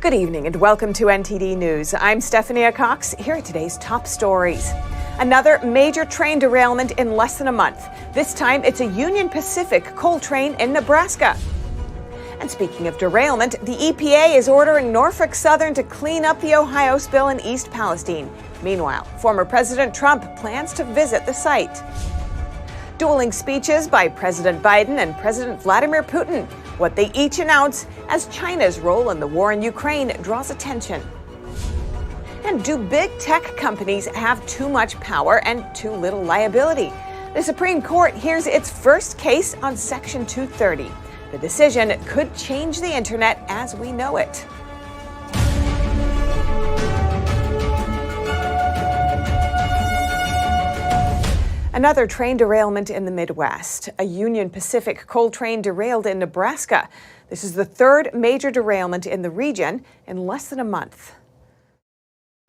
Good evening and welcome to NTD News. I'm Stephanie Cox. Here are today's top stories. Another major train derailment in less than a month. This time it's a Union Pacific coal train in Nebraska. And speaking of derailment, the EPA is ordering Norfolk Southern to clean up the Ohio spill in East Palestine. Meanwhile, former President Trump plans to visit the site. Dueling speeches by President Biden and President Vladimir Putin. What they each announce as China's role in the war in Ukraine draws attention. And do big tech companies have too much power and too little liability? The Supreme Court hears its first case on Section 230. The decision could change the internet as we know it. Another train derailment in the Midwest. A Union Pacific coal train derailed in Nebraska. This is the third major derailment in the region in less than a month.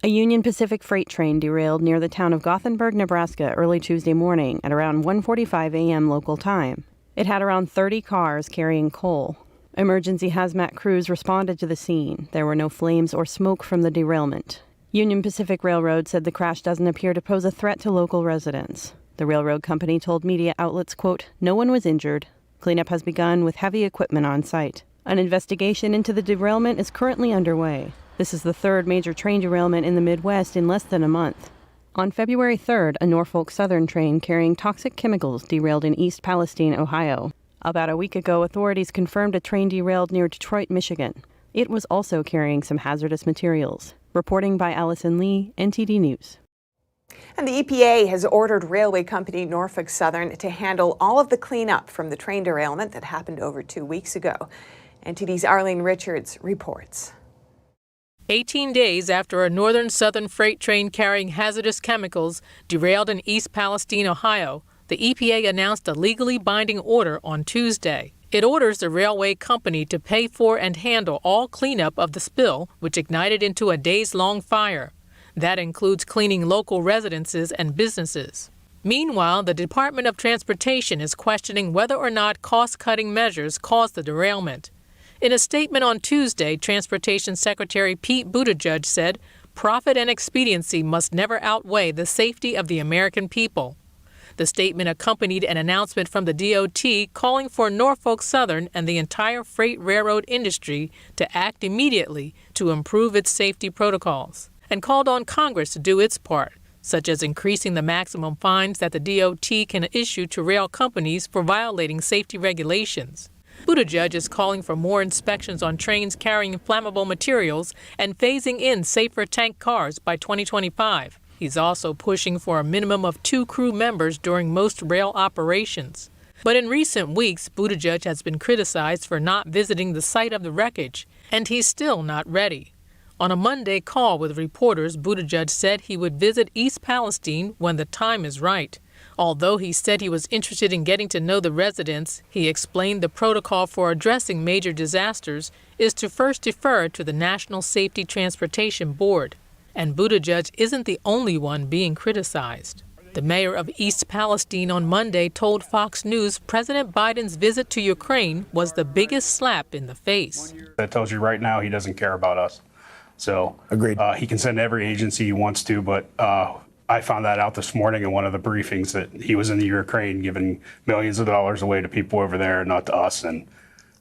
A Union Pacific freight train derailed near the town of Gothenburg, Nebraska, early Tuesday morning at around 1:45 a.m. local time. It had around 30 cars carrying coal. Emergency hazmat crews responded to the scene. There were no flames or smoke from the derailment. Union Pacific Railroad said the crash doesn't appear to pose a threat to local residents. The railroad company told media outlets, quote, "No one was injured. Cleanup has begun with heavy equipment on site. An investigation into the derailment is currently underway. This is the third major train derailment in the Midwest in less than a month. On February 3rd, a Norfolk Southern train carrying toxic chemicals derailed in East Palestine, Ohio. About a week ago, authorities confirmed a train derailed near Detroit, Michigan. It was also carrying some hazardous materials. Reporting by Allison Lee, NTD News. And the EPA has ordered railway company Norfolk Southern to handle all of the cleanup from the train derailment that happened over 2 weeks ago. NTD's Arlene Richards reports. 18 days after a northern southern freight train carrying hazardous chemicals derailed in East Palestine, Ohio, the EPA announced a legally binding order on Tuesday. It orders the railway company to pay for and handle all cleanup of the spill, which ignited into a days-long fire. That includes cleaning local residences and businesses. Meanwhile, the Department of Transportation is questioning whether or not cost-cutting measures caused the derailment. In a statement on Tuesday, Transportation Secretary Pete Buttigieg said, "Profit and expediency must never outweigh the safety of the American people." The statement accompanied an announcement from the DOT calling for Norfolk Southern and the entire freight railroad industry to act immediately to improve its safety protocols, and called on Congress to do its part, such as increasing the maximum fines that the DOT can issue to rail companies for violating safety regulations. Buttigieg is calling for more inspections on trains carrying flammable materials and phasing in safer tank cars by 2025. He's also pushing for a minimum of 2 crew members during most rail operations. But in recent weeks, Buttigieg has been criticized for not visiting the site of the wreckage, and he's still not ready. On a Monday call with reporters, Buttigieg said he would visit East Palestine when the time is right. Although he said he was interested in getting to know the residents, he explained the protocol for addressing major disasters is to first defer to the National Safety Transportation Board. And Buttigieg isn't the only one being criticized. The mayor of East Palestine on Monday told Fox News President Biden's visit to Ukraine was the biggest slap in the face. That tells you right now he doesn't care about us. So agreed. He can send every agency he wants to, but I found that out this morning in one of the briefings that he was in the Ukraine giving millions of dollars away to people over there, not to us, and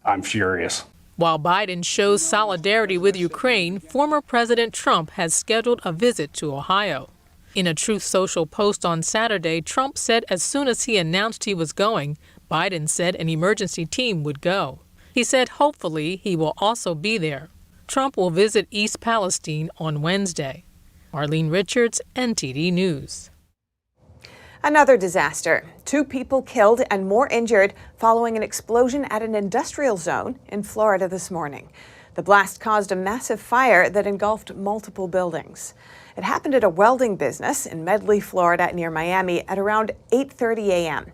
I'm furious. While Biden shows solidarity with Ukraine, former President Trump has scheduled a visit to Ohio. In a Truth Social post on Saturday, Trump said as soon as he announced he was going, Biden said an emergency team would go. He said hopefully he will also be there. Trump will visit East Palestine on Wednesday. Arlene Richards, NTD News. Another disaster. 2 people killed and more injured following an explosion at an industrial zone in Florida this morning. The blast caused a massive fire that engulfed multiple buildings. It happened at a welding business in Medley, Florida, near Miami at around 8:30 a.m.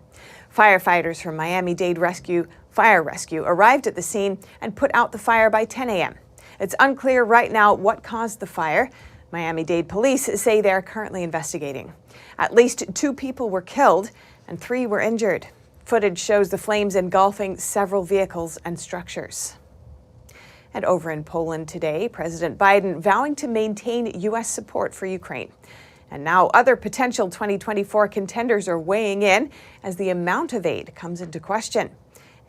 Firefighters from Miami-Dade Fire Rescue arrived at the scene and put out the fire by 10 a.m. It's unclear right now what caused the fire. Miami-Dade police say they're currently investigating. At least 2 people were killed and 3 were injured. Footage shows the flames engulfing several vehicles and structures. And over in Poland today, President Biden vowing to maintain U.S. support for Ukraine. And now other potential 2024 contenders are weighing in as the amount of aid comes into question.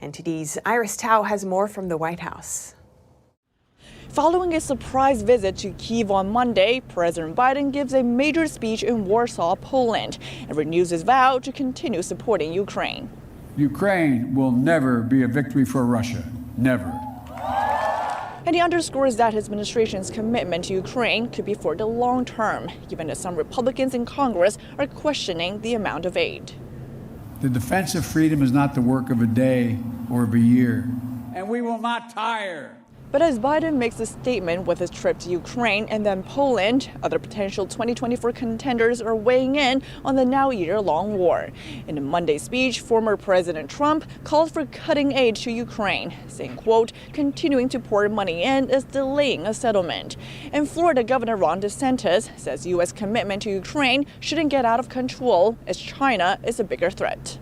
NTD's Iris Tao has more from the White House. Following a surprise visit to Kyiv on Monday, President Biden gives a major speech in Warsaw, Poland, and renews his vow to continue supporting Ukraine. Ukraine will never be a victory for Russia. Never. And he underscores that his administration's commitment to Ukraine could be for the long term, given that some Republicans in Congress are questioning the amount of aid. The defense of freedom is not the work of a day or of a year. And we will not tire. But as Biden makes a statement with his trip to Ukraine and then Poland, other potential 2024 contenders are weighing in on the now year-long war. In a Monday speech, former President Trump called for cutting aid to Ukraine, saying, quote, continuing to pour money in is delaying a settlement. And Florida Governor Ron DeSantis says U.S. commitment to Ukraine shouldn't get out of control as China is a bigger threat.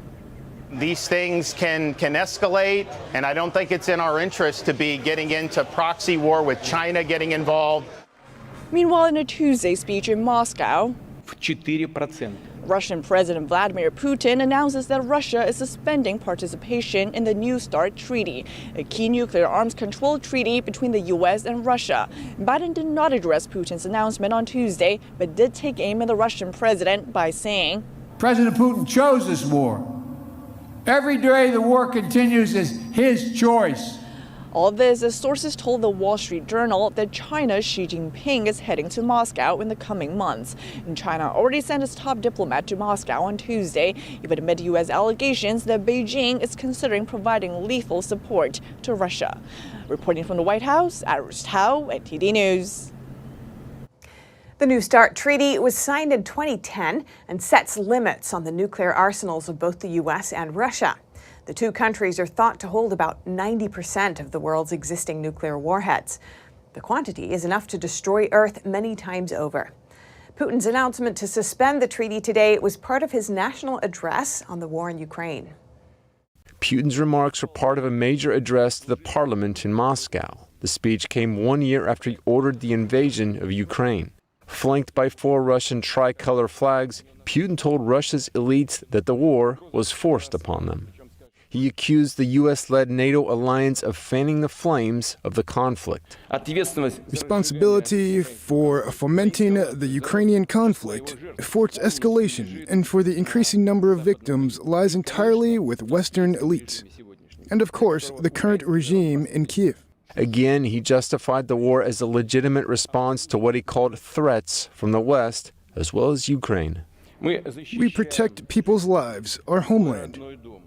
These things can escalate, and I don't think it's in our interest to be getting into proxy war with China getting involved. Meanwhile, in a Tuesday speech in Moscow, 4%. Russian President Vladimir Putin announces that Russia is suspending participation in the New START treaty, a key nuclear arms control treaty between the U.S. and Russia. Biden did not address Putin's announcement on Tuesday, but did take aim at the Russian president by saying, President Putin chose this war. Every day the war continues is his choice. All this as sources told the Wall Street Journal that China's Xi Jinping is heading to Moscow in the coming months. And China already sent its top diplomat to Moscow on Tuesday, even amid U.S. allegations that Beijing is considering providing lethal support to Russia. Reporting from the White House, Iris Tao, NTD News. The New START treaty was signed in 2010 and sets limits on the nuclear arsenals of both the U.S. and Russia. The two countries are thought to hold about 90% of the world's existing nuclear warheads. The quantity is enough to destroy Earth many times over. Putin's announcement to suspend the treaty today was part of his national address on the war in Ukraine. Putin's remarks were part of a major address to the parliament in Moscow. The speech came 1 year after he ordered the invasion of Ukraine. Flanked by 4 Russian tricolor flags, Putin told Russia's elites that the war was forced upon them. He accused the U.S.-led NATO alliance of fanning the flames of the conflict. Responsibility for fomenting the Ukrainian conflict, for its escalation, and for the increasing number of victims lies entirely with Western elites. And of course, the current regime in Kyiv. Again, he justified the war as a legitimate response to what he called threats from the West, as well as Ukraine. We protect people's lives, our homeland,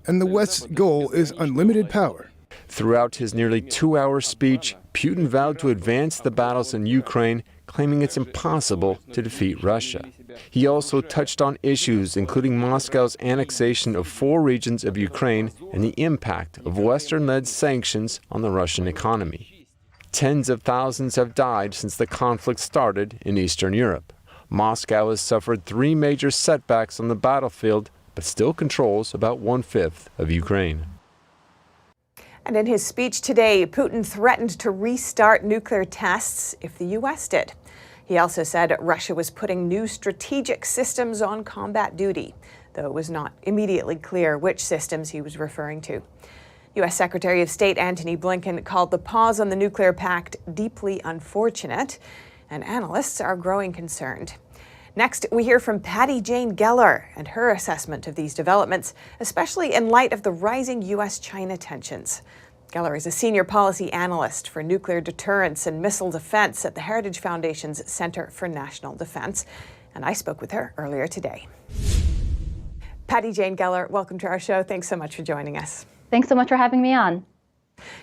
and the West's goal is unlimited power. Throughout his nearly 2-hour speech, Putin vowed to advance the battles in Ukraine, claiming it's impossible to defeat Russia. He also touched on issues including Moscow's annexation of 4 regions of Ukraine and the impact of Western-led sanctions on the Russian economy. Tens of thousands have died since the conflict started in Eastern Europe. Moscow has suffered 3 major setbacks on the battlefield, but still controls about 1/5 of Ukraine. And in his speech today, Putin threatened to restart nuclear tests if the U.S. did. He also said Russia was putting new strategic systems on combat duty, though it was not immediately clear which systems he was referring to. U.S. Secretary of State Antony Blinken called the pause on the nuclear pact deeply unfortunate, and analysts are growing concerned. Next, we hear from Patty Jane Geller and her assessment of these developments, especially in light of the rising U.S.-China tensions. Geller is a senior policy analyst for nuclear deterrence and missile defense at the Heritage Foundation's Center for National Defense, and I spoke with her earlier today. Patty Jane Geller, welcome to our show. Thanks so much for joining us. Thanks so much for having me on.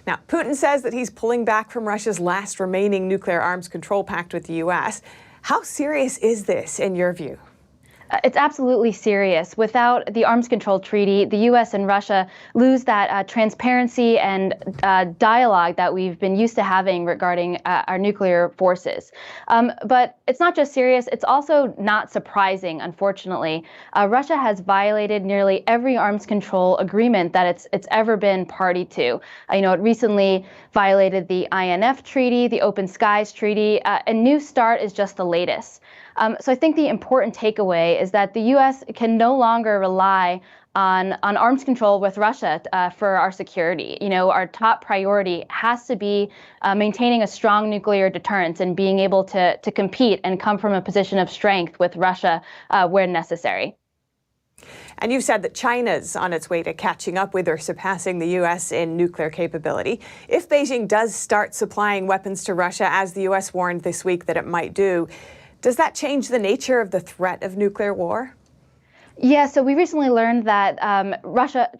Now, Putin says that he's pulling back from Russia's last remaining nuclear arms control pact with the U.S. How serious is this, in your view? It's absolutely serious. Without the arms control treaty, the U.S. and Russia lose that transparency and dialogue that we've been used to having regarding our nuclear forces. But it's not just serious, it's also not surprising, unfortunately. Russia has violated nearly every arms control agreement that it's ever been party to. It recently violated the INF Treaty, the Open Skies Treaty, and New START is just the latest. So I think the important takeaway is that the U.S. can no longer rely on arms control with Russia for our security. Our top priority has to be maintaining a strong nuclear deterrence and being able to compete and come from a position of strength with Russia where necessary. And you've said that China's on its way to catching up with or surpassing the U.S. in nuclear capability. If Beijing does start supplying weapons to Russia, as the U.S. warned this week that it might do, does that change the nature of the threat of nuclear war? Yeah, so we recently learned that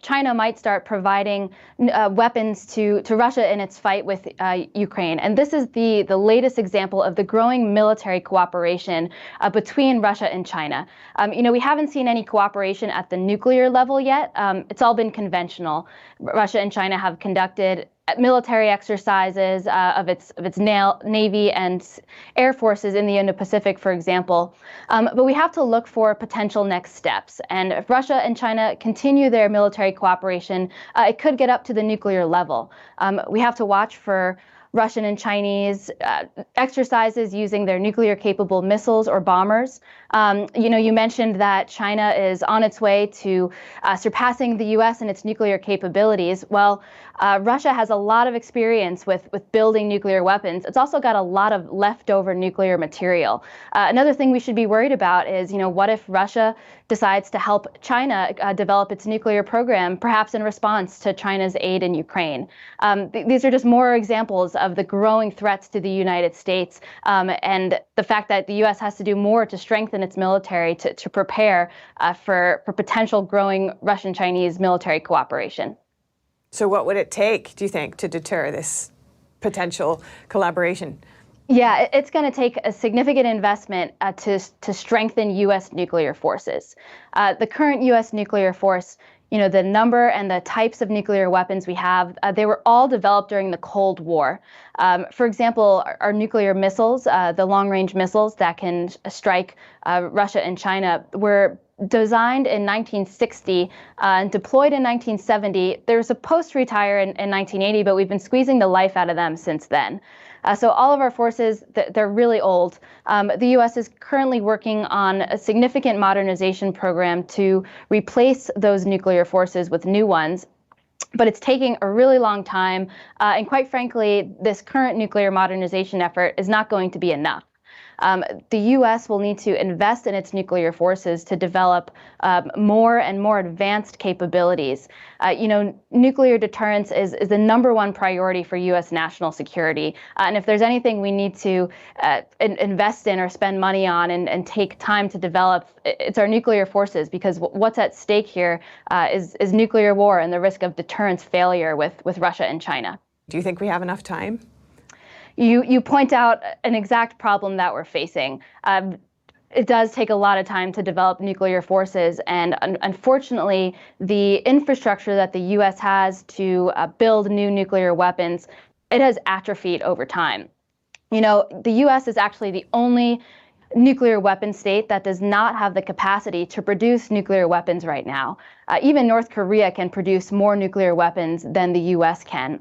China might start providing weapons to Russia in its fight with Ukraine. And this is the latest example of the growing military cooperation between Russia and China. We haven't seen any cooperation at the nuclear level yet. It's all been conventional. Russia and China have conducted military exercises of its Navy and Air Forces in the Indo-Pacific, for example. But we have to look for potential next steps. And if Russia and China continue their military cooperation, it could get up to the nuclear level. We have to watch for Russian and Chinese exercises using their nuclear-capable missiles or bombers. You mentioned that China is on its way to surpassing the U.S. in its nuclear capabilities. Well, Russia has a lot of experience with building nuclear weapons. It's also got a lot of leftover nuclear material. Another thing we should be worried about is, what if Russia decides to help China develop its nuclear program, perhaps in response to China's aid in Ukraine? These are just more examples of the growing threats to the United States and the fact that the U.S. has to do more to strengthen its military to prepare for potential growing Russian-Chinese military cooperation. So what would it take, do you think, to deter this potential collaboration? Yeah, it's going to take a significant investment to strengthen U.S. nuclear forces. The current U.S. nuclear force, the number and the types of nuclear weapons we have, they were all developed during the Cold War. For example, our nuclear missiles, the long-range missiles that can strike Russia and China, were designed in 1960 and deployed in 1970. They were supposed to retire in 1980, but we've been squeezing the life out of them since then. So all of our forces, they're really old. The U.S. is currently working on a significant modernization program to replace those nuclear forces with new ones. But it's taking a really long time. And quite frankly, this current nuclear modernization effort is not going to be enough. The U.S. will need to invest in its nuclear forces to develop more and more advanced capabilities. Nuclear deterrence is the #1 priority for U.S. national security. And if there's anything we need to invest in or spend money on and take time to develop, it's our nuclear forces, because what's at stake here is nuclear war and the risk of deterrence failure with Russia and China. Do you think we have enough time? You point out an exact problem that we're facing. It does take a lot of time to develop nuclear forces, and unfortunately, the infrastructure that the U.S. has to build new nuclear weapons, it has atrophied over time. The U.S. is actually the only nuclear weapon state that does not have the capacity to produce nuclear weapons right now. Even North Korea can produce more nuclear weapons than the U.S. can.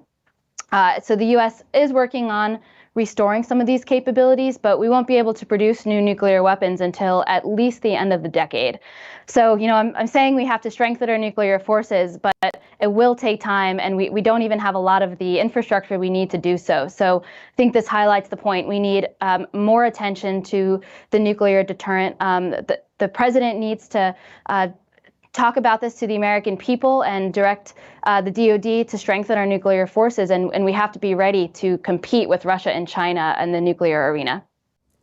So the U.S. is working on restoring some of these capabilities, but we won't be able to produce new nuclear weapons until at least the end of the decade. So, I'm saying we have to strengthen our nuclear forces, but it will take time, and we don't even have a lot of the infrastructure we need to do so. So I think this highlights the point. We need more attention to the nuclear deterrent. The president needs to talk about this to the American people and direct the DoD to strengthen our nuclear forces, and we have to be ready to compete with Russia and China in the nuclear arena.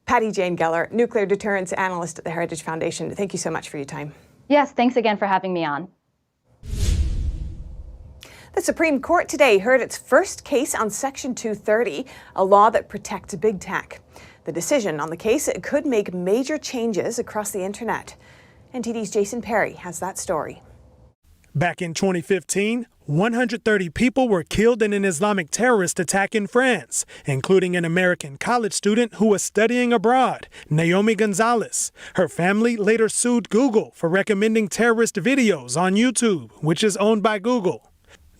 Patty Jane Geller, nuclear deterrence analyst at the Heritage Foundation. Thank you so much for your time. Yes, thanks again for having me on. The Supreme Court today heard its first case on Section 230, a law that protects big tech. The decision on the case could make major changes across the internet. NTD's Jason Perry has that story. Back in 2015, 130 people were killed in an Islamic terrorist attack in France, including an American college student who was studying abroad, Naomi Gonzalez. Her family later sued Google for recommending terrorist videos on YouTube, which is owned by Google.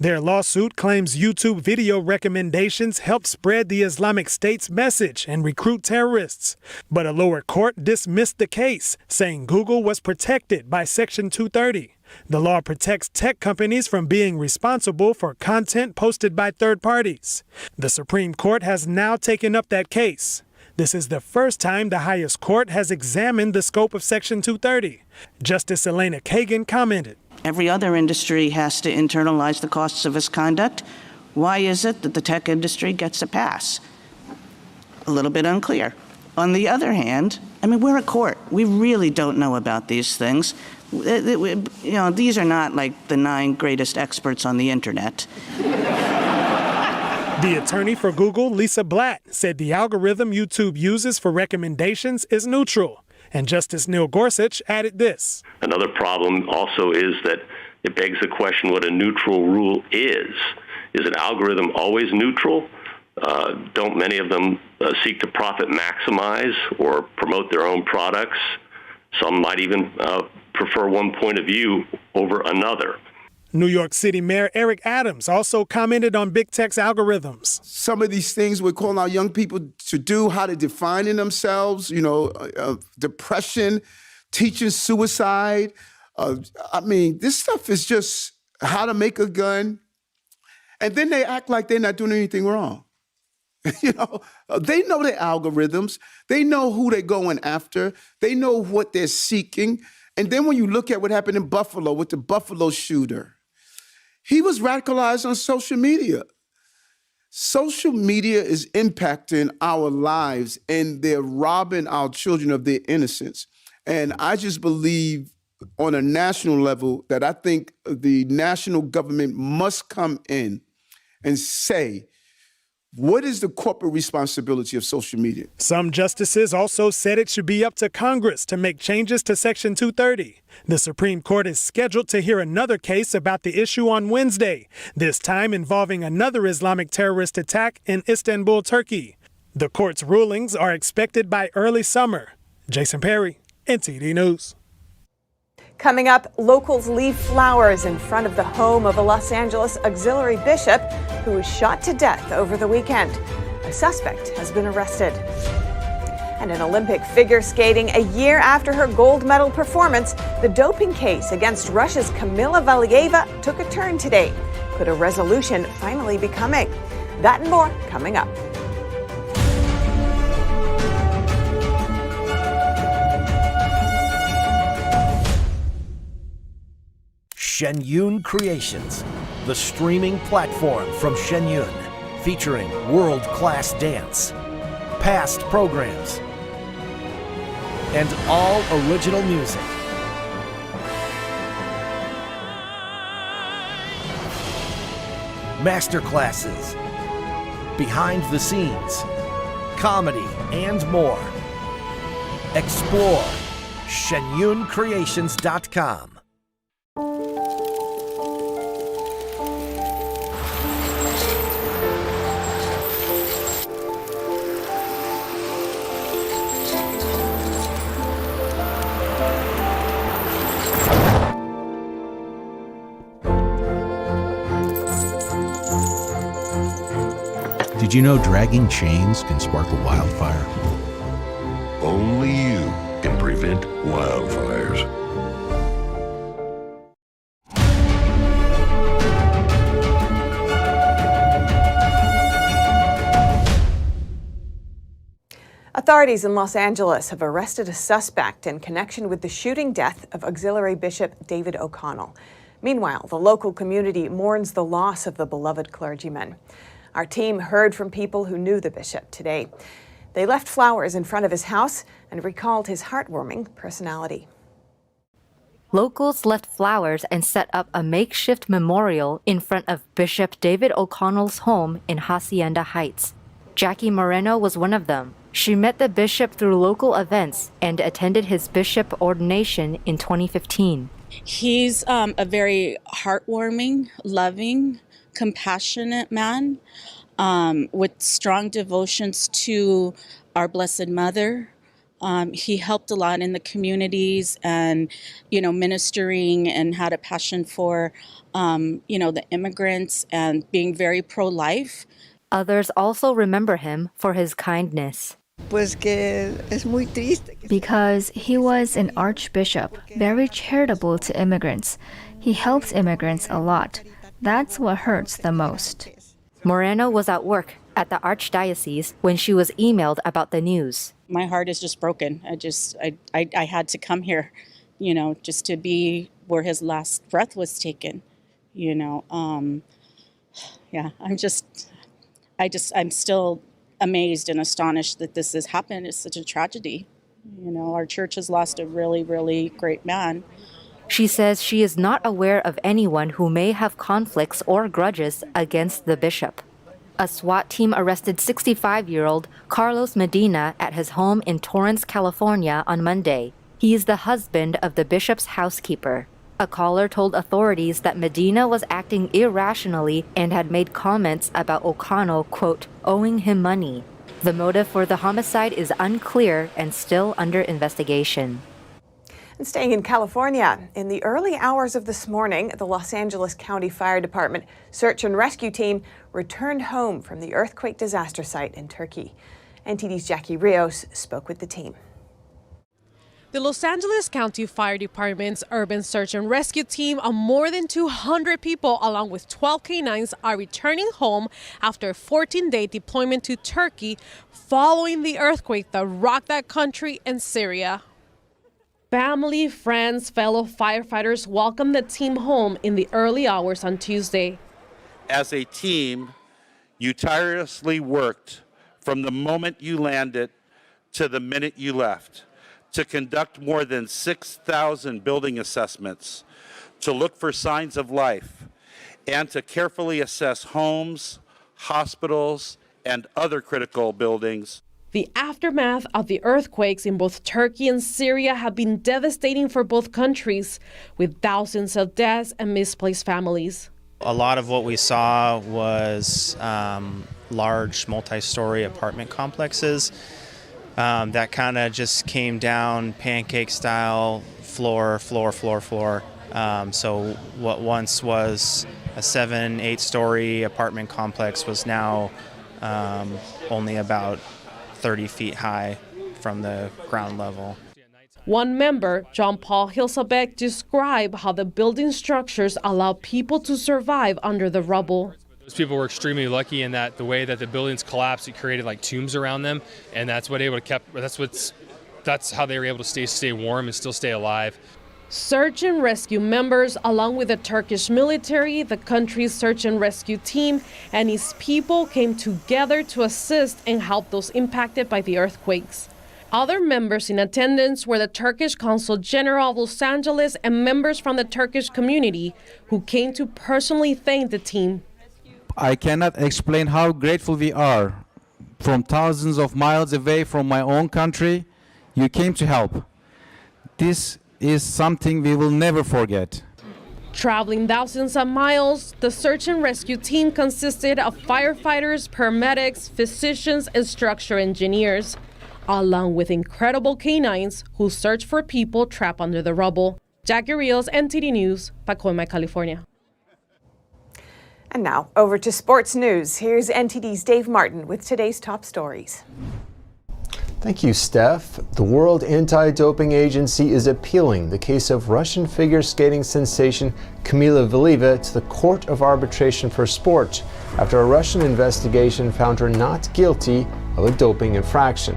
Their lawsuit claims YouTube video recommendations helped spread the Islamic State's message and recruit terrorists. But a lower court dismissed the case, saying Google was protected by Section 230. The law protects tech companies from being responsible for content posted by third parties. The Supreme Court has now taken up that case. This is the first time the highest court has examined the scope of Section 230. Justice Elena Kagan commented. Every other industry has to internalize the costs of its conduct. Why is it that the tech industry gets a pass? A little bit unclear. On the other hand, we're a court. We really don't know about these things. These are not like the 9 greatest experts on the internet. The attorney for Google, Lisa Blatt, said the algorithm YouTube uses for recommendations is neutral. And Justice Neil Gorsuch added this. Another problem also is that it begs the question what a neutral rule is. Is an algorithm always neutral? Don't many of them seek to profit maximize or promote their own products? Some might even prefer one point of view over another. New York City Mayor Eric Adams also commented on big tech's algorithms. Some of these things we're calling our young people to do, how to define in themselves, depression, teaching suicide. This stuff is just how to make a gun. And then they act like they're not doing anything wrong. They know their algorithms. They know who they're going after. They know what they're seeking. And then when you look at what happened in Buffalo with the Buffalo shooter, he was radicalized on social media. Social media is impacting our lives, and they're robbing our children of their innocence. And I just believe on a national level that I think the national government must come in and say, what is the corporate responsibility of social media? Some justices also said it should be up to Congress to make changes to Section 230. The Supreme Court is scheduled to hear another case about the issue on Wednesday, this time involving another Islamic terrorist attack in Istanbul, Turkey. The court's rulings are expected by early summer. Jason Perry, NTD News. Coming up, locals leave flowers in front of the home of a Los Angeles auxiliary bishop who was shot to death over the weekend. A suspect has been arrested. And in Olympic figure skating, a year after her gold medal performance, the doping case against Russia's Kamila Valieva took a turn today. Could a resolution finally be coming? That and more coming up. Shenyun Creations, the streaming platform from Shenyun, featuring world-class dance, past programs, and all original music. Masterclasses, behind the scenes, comedy, and more. Explore shenyuncreations.com. Did you know dragging chains can spark a wildfire? Only you can prevent wildfires. Authorities in Los Angeles have arrested a suspect in connection with the shooting death of Auxiliary Bishop David O'Connell. Meanwhile, the local community mourns the loss of the beloved clergyman. Our team heard from people who knew the bishop today. They left flowers in front of his house and recalled his heartwarming personality. Locals left flowers and set up a makeshift memorial in front of Bishop David O'Connell's home in Hacienda Heights. Jackie Moreno was one of them. She met the bishop through local events and attended his bishop ordination in 2015. He's a very heartwarming, loving, compassionate man with strong devotions to our Blessed Mother. He helped a lot in the communities and, ministering, and had a passion for, the immigrants and being very pro-life. Others also remember him for his kindness. Because he was an archbishop, very charitable to immigrants. He helps immigrants a lot. That's what hurts the most. Moreno was at work at the archdiocese when she was emailed about the news. My heart is just broken. I had to come here, just to be where his last breath was taken. I'm still amazed and astonished that this has happened. It's such a tragedy. Our church has lost a really, really great man. She says she is not aware of anyone who may have conflicts or grudges against the bishop. A SWAT team arrested 65-year-old Carlos Medina at his home in Torrance, California on Monday. He is the husband of the bishop's housekeeper. A caller told authorities that Medina was acting irrationally and had made comments about O'Connell, quote, owing him money. The motive for the homicide is unclear and still under investigation. And staying in California, in the early hours of this morning, the Los Angeles County Fire Department search and rescue team returned home from the earthquake disaster site in Turkey. NTD's Jackie Rios spoke with the team. The Los Angeles County Fire Department's urban search and rescue team of more than 200 people, along with 12 canines, are returning home after a 14-day deployment to Turkey following the earthquake that rocked that country and Syria. Family, friends, fellow firefighters welcomed the team home in the early hours on Tuesday. As a team, you tirelessly worked from the moment you landed to the minute you left, to conduct more than 6,000 building assessments, to look for signs of life, and to carefully assess homes, hospitals, and other critical buildings. The aftermath of the earthquakes in both Turkey and Syria have been devastating for both countries, with thousands of deaths and misplaced families. A lot of what we saw was large multi-story apartment complexes that kind of just came down pancake style, floor. So what once was a 7-8 story apartment complex was now only about 30 feet high from the ground level. One member, John Paul Hilsabeck, described how the building structures allow people to survive under the rubble. Those people were extremely lucky in that the way that the buildings collapsed, it created like tombs around them, and that's how they were able to stay warm and still stay alive. Search and rescue members, along with the Turkish military, the country's search and rescue team, and its people came together to assist and help those impacted by the earthquakes. Other members in attendance were the Turkish Consul General of Los Angeles and members from the Turkish community who came to personally thank the team. I cannot explain how grateful we are. From thousands of miles away from my own country, you came to help. This is something we will never forget. Traveling thousands of miles, the search and rescue team consisted of firefighters, paramedics, physicians, and structural engineers, along with incredible canines who search for people trapped under the rubble. Jackie Rios, NTD News, Pacoima, California. And now, over to sports news. Here's NTD's Dave Martin with today's top stories. Thank you, Steph. The World Anti-Doping Agency is appealing the case of Russian figure skating sensation Kamila Valieva to the Court of Arbitration for Sport after a Russian investigation found her not guilty of a doping infraction.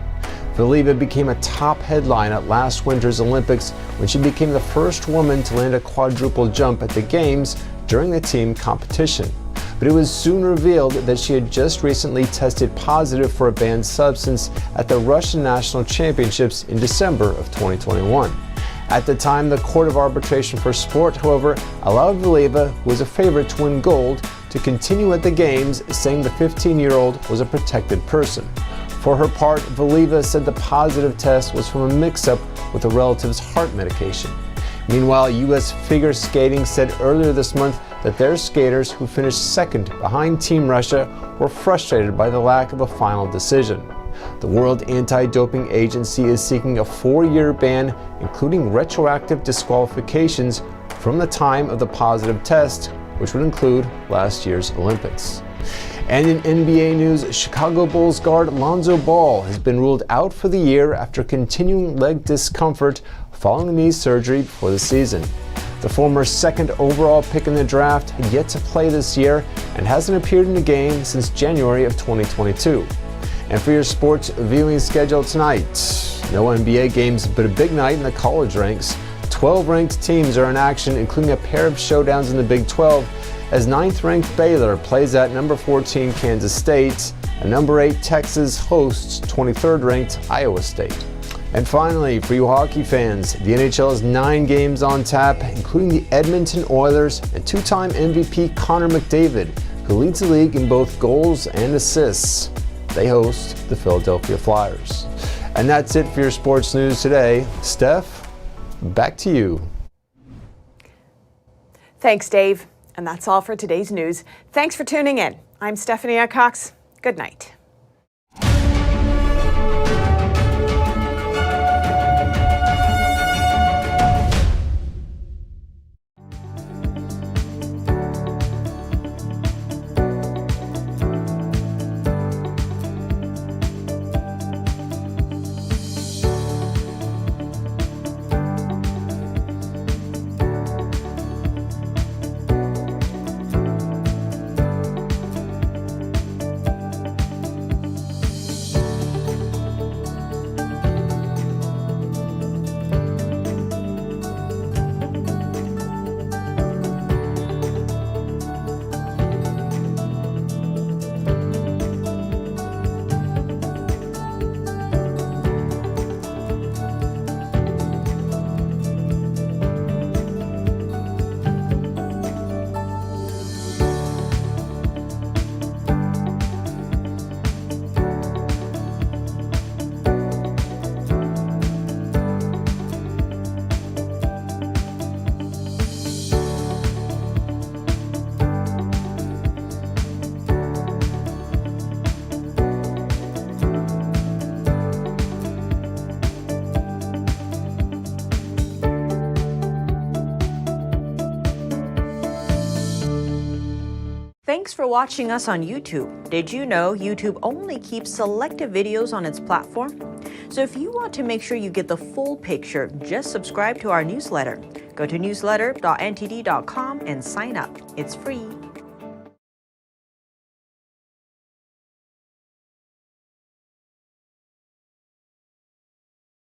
Valieva became a top headline at last winter's Olympics when she became the first woman to land a quadruple jump at the Games during the team competition. But it was soon revealed that she had just recently tested positive for a banned substance at the Russian National Championships in December of 2021. At the time, the Court of Arbitration for Sport, however, allowed Valieva, who was a favorite to win gold, to continue at the Games, saying the 15-year-old was a protected person. For her part, Valieva said the positive test was from a mix-up with a relative's heart medication. Meanwhile, U.S. figure skating said earlier this month that their skaters who finished second behind Team Russia were frustrated by the lack of a final decision. The World Anti-Doping Agency is seeking a 4-year ban, including retroactive disqualifications from the time of the positive test, which would include last year's Olympics. And in NBA news, Chicago Bulls guard Lonzo Ball has been ruled out for the year after continuing leg discomfort following knee surgery before the season. The former second overall pick in the draft had yet to play this year and hasn't appeared in a game since January of 2022. And for your sports viewing schedule tonight, no NBA games, but a big night in the college ranks. 12 ranked teams are in action, including a pair of showdowns in the Big 12, as 9th-ranked Baylor plays at number 14 Kansas State, and number 8 Texas hosts 23rd-ranked Iowa State. And finally, for you hockey fans, the NHL has 9 games on tap, including the Edmonton Oilers and 2-time MVP Connor McDavid, who leads the league in both goals and assists. They host the Philadelphia Flyers. And that's it for your sports news today. Steph, back to you. Thanks, Dave. And that's all for today's news. Thanks for tuning in. I'm Stephanie Cox. Good night. Thanks for watching us on YouTube. Did you know YouTube only keeps selective videos on its platform? So if you want to make sure you get the full picture, just subscribe to our newsletter. Go to newsletter.ntd.com and sign up. It's free.